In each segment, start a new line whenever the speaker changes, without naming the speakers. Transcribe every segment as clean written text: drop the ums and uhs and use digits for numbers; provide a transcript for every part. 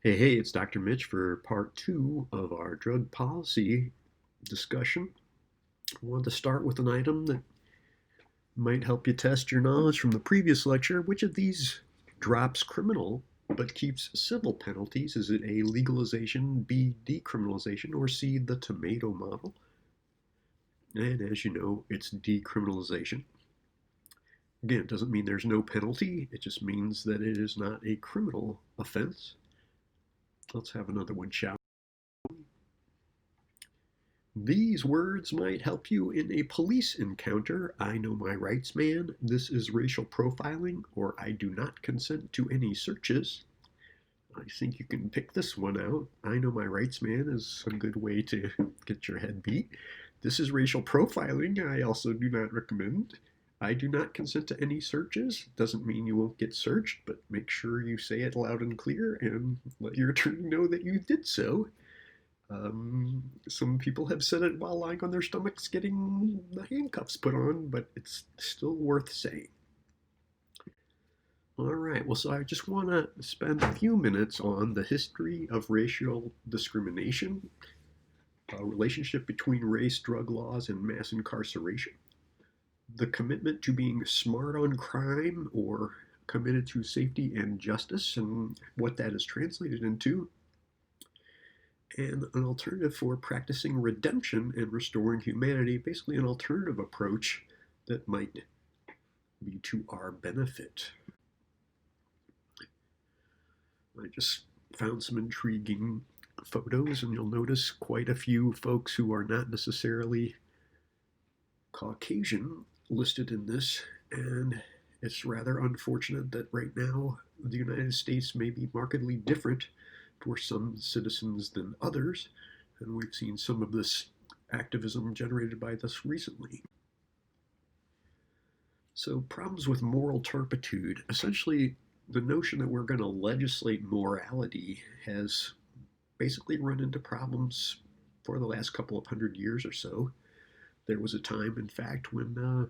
Hey, it's Dr. Mitch for part two of our drug policy discussion. I wanted to start with an item that might help you test your knowledge from the previous lecture. Which of these drops criminal but keeps civil penalties? Is it A, legalization, B, decriminalization, or C, the tomato model? And as you know, it's decriminalization. Again, it doesn't mean there's no penalty, it just means that it is not a criminal offense. Let's have another one, shall These words might help you in a police encounter. I know my rights, man. This is racial profiling, or I do not consent to any searches. I think you can pick this one out. I know my rights, man is a good way to get your head beat. This is racial profiling. I also do not recommend. I do not consent to any searches. Doesn't mean you won't get searched, but make sure you say it loud and clear and let your attorney know that you did so. Some people have said it while lying on their stomachs getting the handcuffs put on, but it's still worth saying. All right, well, so I just want to spend a few minutes on the history of racial discrimination, a relationship between race, drug laws, and mass incarceration, the commitment to being smart on crime or committed to safety and justice, and what that is translated into, and an alternative for practicing redemption and restoring humanity, basically an alternative approach that might be to our benefit. I just found some intriguing photos, and you'll notice quite a few folks who are not necessarily Caucasian listed in this, and it's rather unfortunate that right now the United States may be markedly different for some citizens than others, and we've seen some of this activism generated by this recently. So, problems with moral turpitude. Essentially, the notion that we're going to legislate morality has basically run into problems for the last couple of hundred years or so. There was a time, in fact, when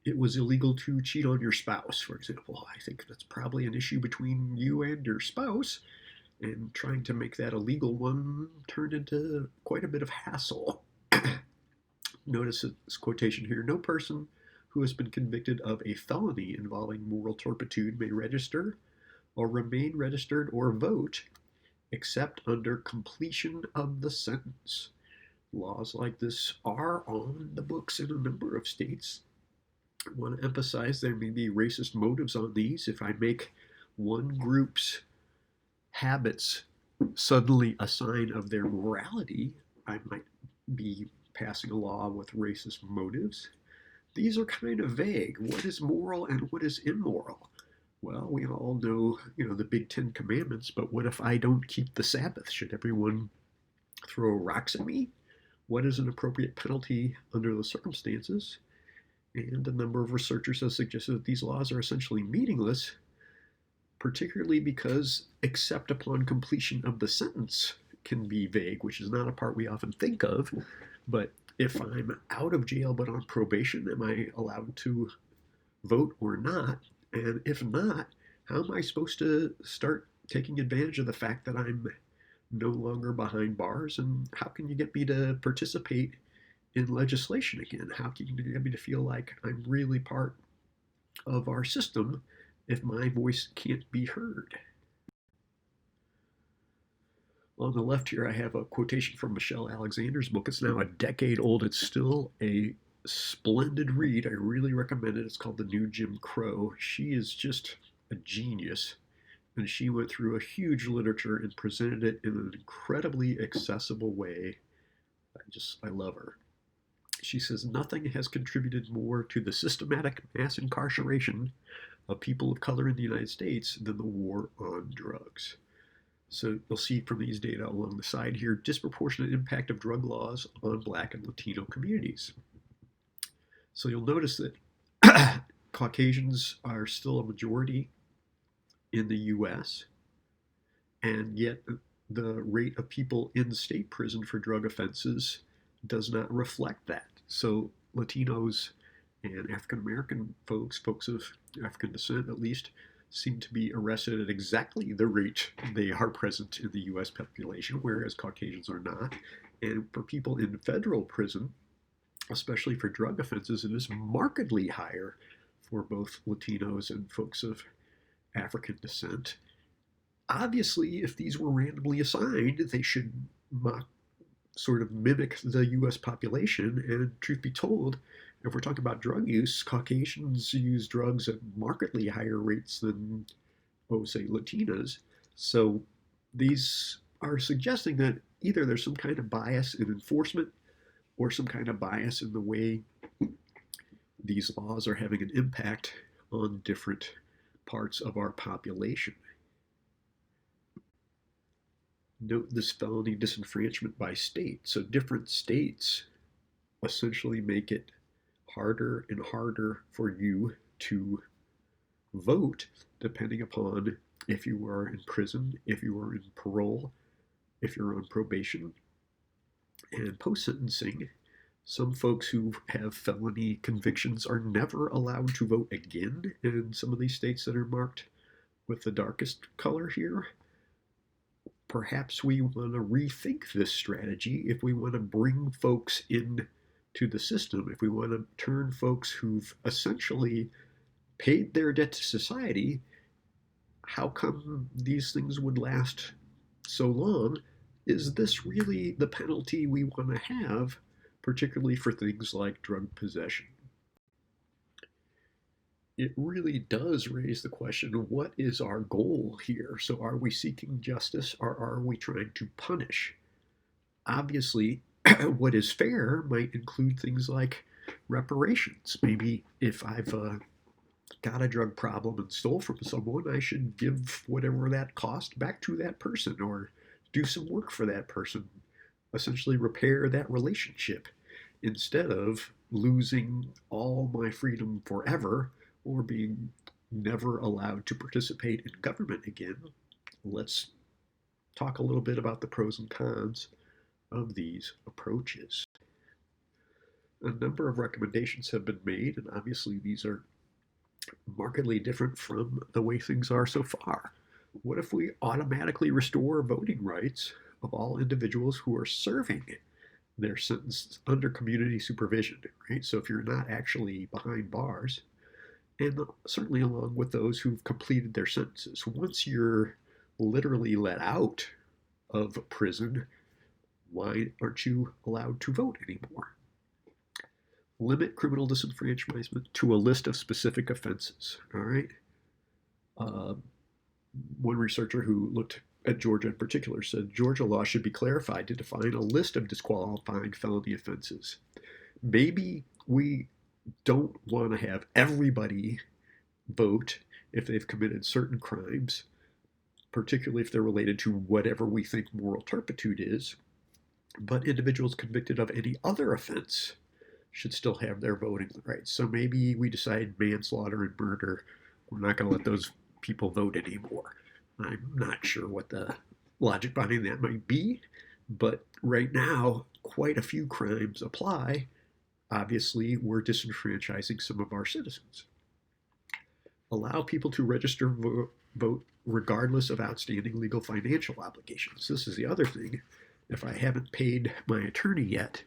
it was illegal to cheat on your spouse, for example. I think that's probably an issue between you and your spouse, and trying to make that a legal one turned into quite a bit of hassle. Notice this quotation here: no person who has been convicted of a felony involving moral turpitude may register or remain registered or vote except under completion of the sentence. Laws like this are on the books in a number of states. I want to emphasize there may be racist motives on these. If I make one group's habits suddenly a sign of their morality, I might be passing a law with racist motives. These are kind of vague. What is moral and what is immoral? Well, we all know, the big Ten Commandments, but what if I don't keep the Sabbath? Should everyone throw rocks at me? What is an appropriate penalty under the circumstances? And a number of researchers have suggested that these laws are essentially meaningless, particularly because except upon completion of the sentence can be vague, which is not a part we often think of. But if I'm out of jail but on probation, am I allowed to vote or not? And if not, how am I supposed to start taking advantage of the fact that I'm no longer behind bars? And how can you get me to participate in legislation again? How can you get me to feel like I'm really part of our system if my voice can't be heard? On the left here, I have a quotation from Michelle Alexander's book. It's now a decade old. It's still a splendid read. I really recommend it. It's called The New Jim Crow. She is just a genius, and she went through a huge literature and presented it in an incredibly accessible way. I love her. She says nothing has contributed more to the systematic mass incarceration of people of color in the United States than the war on drugs. So you'll see from these data along the side here, disproportionate impact of drug laws on Black and Latino communities. So you'll notice that Caucasians are still a majority in the US, and yet the rate of people in state prison for drug offenses does not reflect that. So Latinos and African American folks of African descent at least, seem to be arrested at exactly the rate they are present in the US population, whereas Caucasians are not. And for people in federal prison, especially for drug offenses, it is markedly higher for both Latinos and folks of African descent. Obviously, if these were randomly assigned, they should sort of mimic the US population. And truth be told, if we're talking about drug use, Caucasians use drugs at markedly higher rates than, say, Latinas. So these are suggesting that either there's some kind of bias in enforcement or some kind of bias in the way these laws are having an impact on different parts of our population. Note this felony disenfranchisement by state. So different states essentially make it harder and harder for you to vote, depending upon if you are in prison, if you are in parole, if you're on probation. And post-sentencing, some folks who have felony convictions are never allowed to vote again in some of these states that are marked with the darkest color here. Perhaps we want to rethink this strategy if we want to bring folks in to the system, if we want to turn folks who've essentially paid their debt to society. How come these things would last so long? Is this really the penalty we want to have, particularly for things like drug possession? It really does raise the question, what is our goal here? So are we seeking justice, or are we trying to punish? Obviously, what is fair might include things like reparations. Maybe if I've got a drug problem and stole from someone, I should give whatever that cost back to that person, or do some work for that person, essentially repair that relationship, instead of losing all my freedom forever or being never allowed to participate in government again. Let's talk a little bit about the pros and cons of these approaches. A number of recommendations have been made, and obviously these are markedly different from the way things are so far. What if we automatically restore voting rights of all individuals who are serving their sentence under community supervision, right? So if you're not actually behind bars, and certainly along with those who've completed their sentences. Once you're literally let out of prison, why aren't you allowed to vote anymore? Limit criminal disenfranchisement to a list of specific offenses, all right? One researcher who looked at Georgia in particular said Georgia law should be clarified to define a list of disqualifying felony offenses. Maybe we don't want to have everybody vote if they've committed certain crimes, particularly if they're related to whatever we think moral turpitude is, but individuals convicted of any other offense should still have their voting rights. So maybe we decide manslaughter and murder, we're not going to let those people vote anymore. I'm not sure what the logic behind that might be, but right now, quite a few crimes apply. Obviously, we're disenfranchising some of our citizens. Allow people to register vote regardless of outstanding legal financial obligations. This is the other thing. If I haven't paid my attorney yet,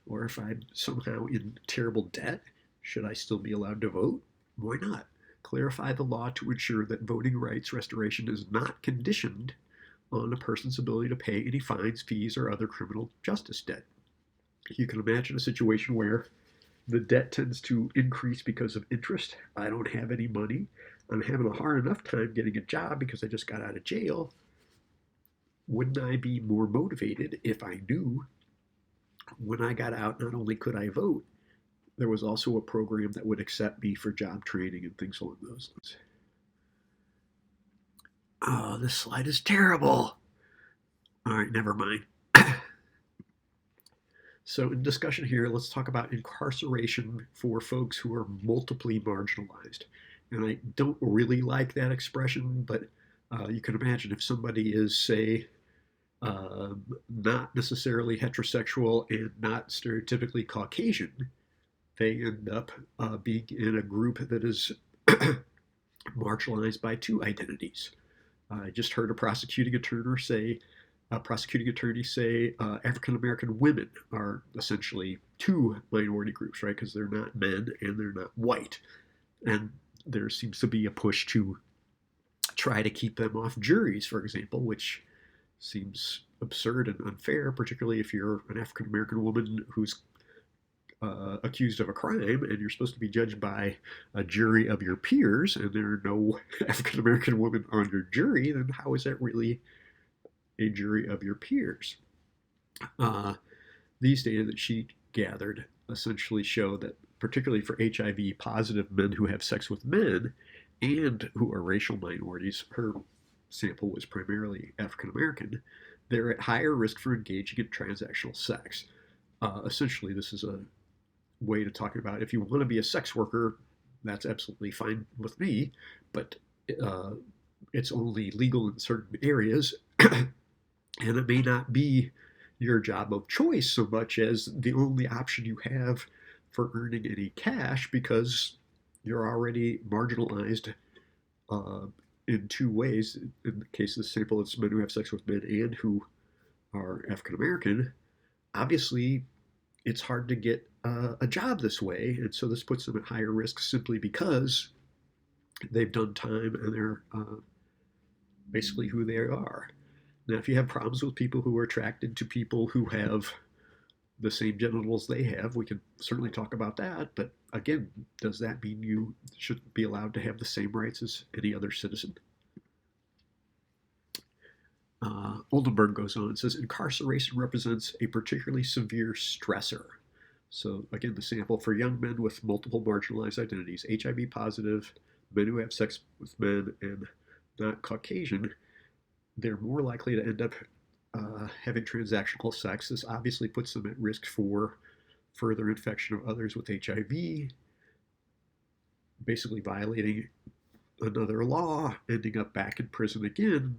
or if I'm somehow in terrible debt, should I still be allowed to vote? Why not? Clarify the law to ensure that voting rights restoration is not conditioned on a person's ability to pay any fines, fees, or other criminal justice debt. You can imagine a situation where the debt tends to increase because of interest. I don't have any money. I'm having a hard enough time getting a job because I just got out of jail. Wouldn't I be more motivated if I knew when I got out, not only could I vote, there was also a program that would accept me for job training and things along those lines. Oh, this slide is terrible. All right, never mind. So in discussion here, let's talk about incarceration for folks who are multiply marginalized. And I don't really like that expression, but you can imagine if somebody is, say, not necessarily heterosexual and not stereotypically Caucasian, they end up being in a group that is marginalized by two identities. I just heard a prosecuting attorney say African American women are essentially two minority groups, right? Because they're not men and they're not white. And there seems to be a push to try to keep them off juries, for example, which seems absurd and unfair, particularly if you're an African American woman who's accused of a crime and you're supposed to be judged by a jury of your peers and there are no African American women on your jury, then how is that really a jury of your peers? These data that she gathered essentially show that, particularly for HIV positive men who have sex with men and who are racial minorities, her sample was primarily African American, they're at higher risk for engaging in transactional sex. Essentially, this is a way to talk about if you want to be a sex worker, that's absolutely fine with me, but it's only legal in certain areas, and it may not be your job of choice so much as the only option you have for earning any cash because you're already marginalized in two ways. In the case of the sample, it's men who have sex with men and who are African American. Obviously, it's hard to get a job this way, and so this puts them at higher risk simply because they've done time and they're basically who they are. Now, if you have problems with people who are attracted to people who have the same genitals they have, we can certainly talk about that. But again, does that mean you shouldn't be allowed to have the same rights as any other citizen? Oldenburg goes on and says, incarceration represents a particularly severe stressor. So again, the sample for young men with multiple marginalized identities, HIV positive, men who have sex with men, and not Caucasian, they're more likely to end up having transactional sex. This obviously puts them at risk for further infection of others with HIV, basically violating another law, ending up back in prison again.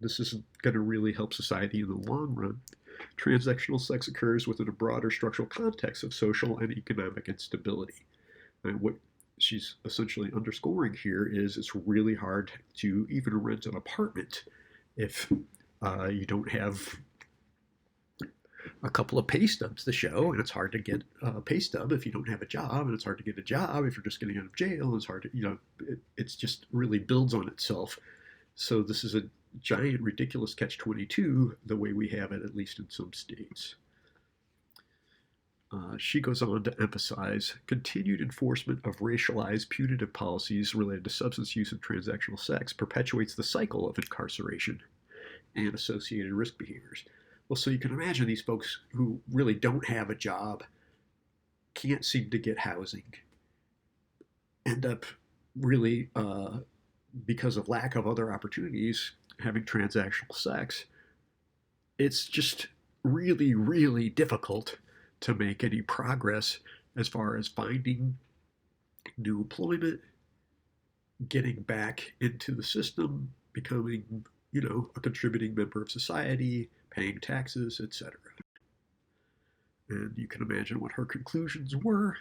This isn't going to really help society in the long run. Transactional sex occurs within a broader structural context of social and economic instability. And what she's essentially underscoring here is it's really hard to even rent an apartment if you don't have a couple of pay stubs to show, and it's hard to get a pay stub if you don't have a job, and it's hard to get a job if you're just getting out of jail. It's hard to, it's just really builds on itself. So this is a giant, ridiculous catch-22, the way we have it, at least in some states. She goes on to emphasize continued enforcement of racialized punitive policies related to substance use and transactional sex perpetuates the cycle of incarceration and associated risk behaviors. Well, so you can imagine these folks who really don't have a job, can't seem to get housing, end up really, because of lack of other opportunities, having transactional sex. It's just really, really difficult to make any progress as far as finding new employment, getting back into the system, becoming, a contributing member of society, paying taxes, etc. And you can imagine what her conclusions were.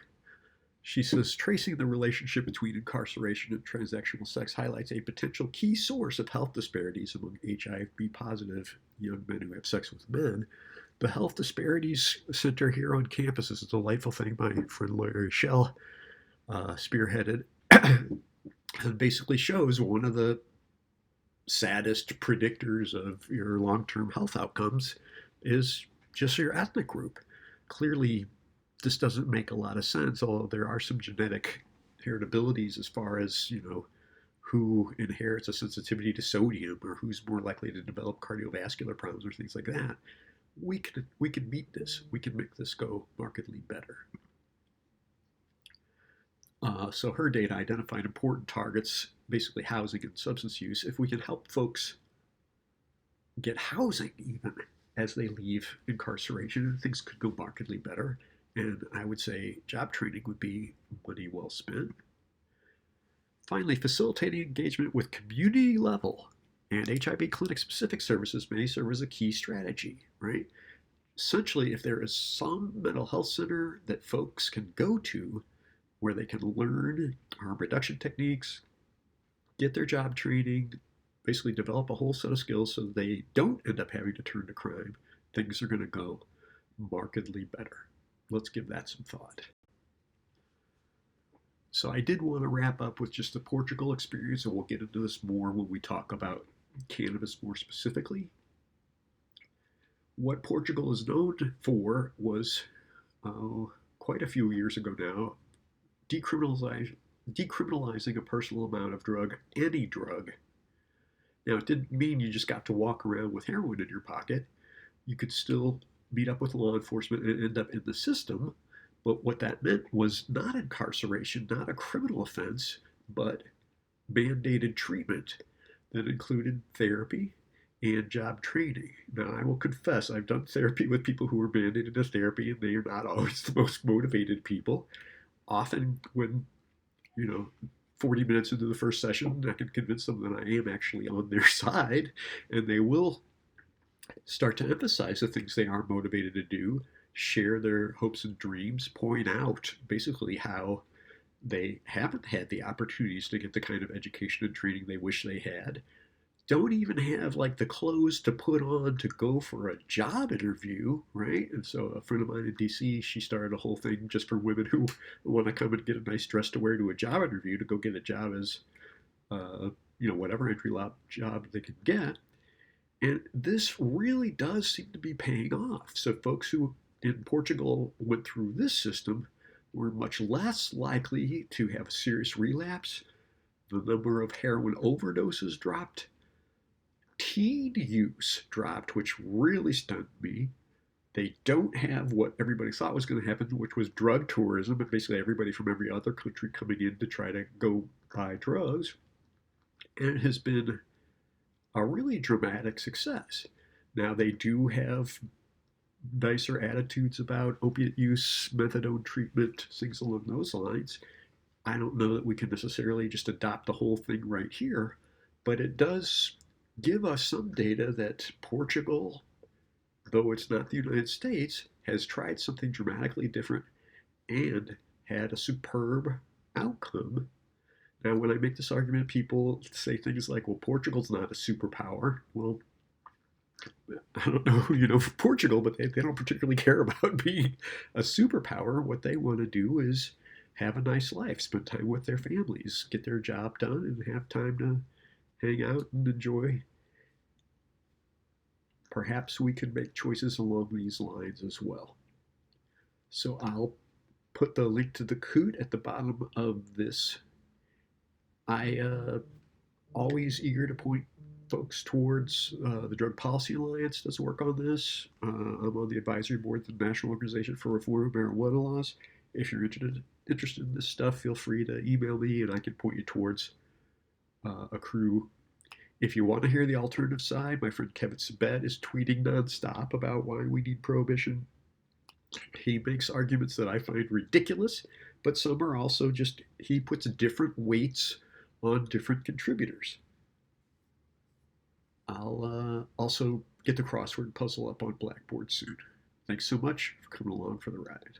She says, tracing the relationship between incarceration and transactional sex highlights a potential key source of health disparities among HIV positive young men who have sex with men. The Health Disparities Center here on campus is a delightful thing my friend Larry Schell spearheaded, and basically shows one of the saddest predictors of your long-term health outcomes is just your ethnic group. Clearly, this doesn't make a lot of sense, although there are some genetic heritabilities as far as, who inherits a sensitivity to sodium or who's more likely to develop cardiovascular problems or things like that. We can meet this. We can make this go markedly better. So her data identified important targets, basically housing and substance use. If we can help folks get housing even as they leave incarceration, things could go markedly better. And I would say job training would be money well spent. Finally, facilitating engagement with community level and HIV clinic specific services may serve as a key strategy, right? Essentially, if there is some mental health center that folks can go to where they can learn harm reduction techniques, get their job training, basically develop a whole set of skills so they don't end up having to turn to crime, things are going to go markedly better. Let's give that some thought. So I did want to wrap up with just the Portugal experience, and we'll get into this more when we talk about cannabis more specifically. What Portugal is known for was quite a few years ago now, decriminalizing a personal amount of drug, any drug. Now, it didn't mean you just got to walk around with heroin in your pocket. You could still meet up with law enforcement and end up in the system. But what that meant was not incarceration, not a criminal offense, but mandated treatment that included therapy and job training. Now, I will confess, I've done therapy with people who are mandated to therapy, and they are not always the most motivated people. Often, when 40 minutes into the first session, I can convince them that I am actually on their side, and they will start to emphasize the things they are motivated to do, share their hopes and dreams, point out basically how they haven't had the opportunities to get the kind of education and training they wish they had, don't even have like the clothes to put on to go for a job interview, right? And so a friend of mine in DC, she started a whole thing just for women who want to come and get a nice dress to wear to a job interview to go get a job as, whatever entry level job they can get. And this really does seem to be paying off. So folks who in Portugal went through this system were much less likely to have a serious relapse. The number of heroin overdoses dropped. Teen use dropped, which really stunned me. They don't have what everybody thought was going to happen, which was drug tourism, but basically everybody from every other country coming in to try to go buy drugs. And it has been a really dramatic success. Now, they do have nicer attitudes about opiate use, methadone treatment, things along those lines. I don't know that we can necessarily just adopt the whole thing right here, but it does give us some data that Portugal, though it's not the United States, has tried something dramatically different and had a superb outcome. Now, when I make this argument, people say things like, well, Portugal's not a superpower. Well, I don't know, for Portugal, but they don't particularly care about being a superpower. What they want to do is have a nice life, spend time with their families, get their job done, and have time to hang out and enjoy. Perhaps we can make choices along these lines as well. So I'll put the link to the Kahoot at the bottom of this. I always eager to point folks towards the Drug Policy Alliance does work on this. I'm on the advisory board of the National Organization for Reform of Marijuana Laws. If you're interested in this stuff, feel free to email me and I can point you towards a crew. If you want to hear the alternative side, my friend Kevin Sabet is tweeting nonstop about why we need prohibition. He makes arguments that I find ridiculous, but some are also just, he puts different weights on different contributors. I'll also get the crossword puzzle up on Blackboard soon. Thanks so much for coming along for the ride.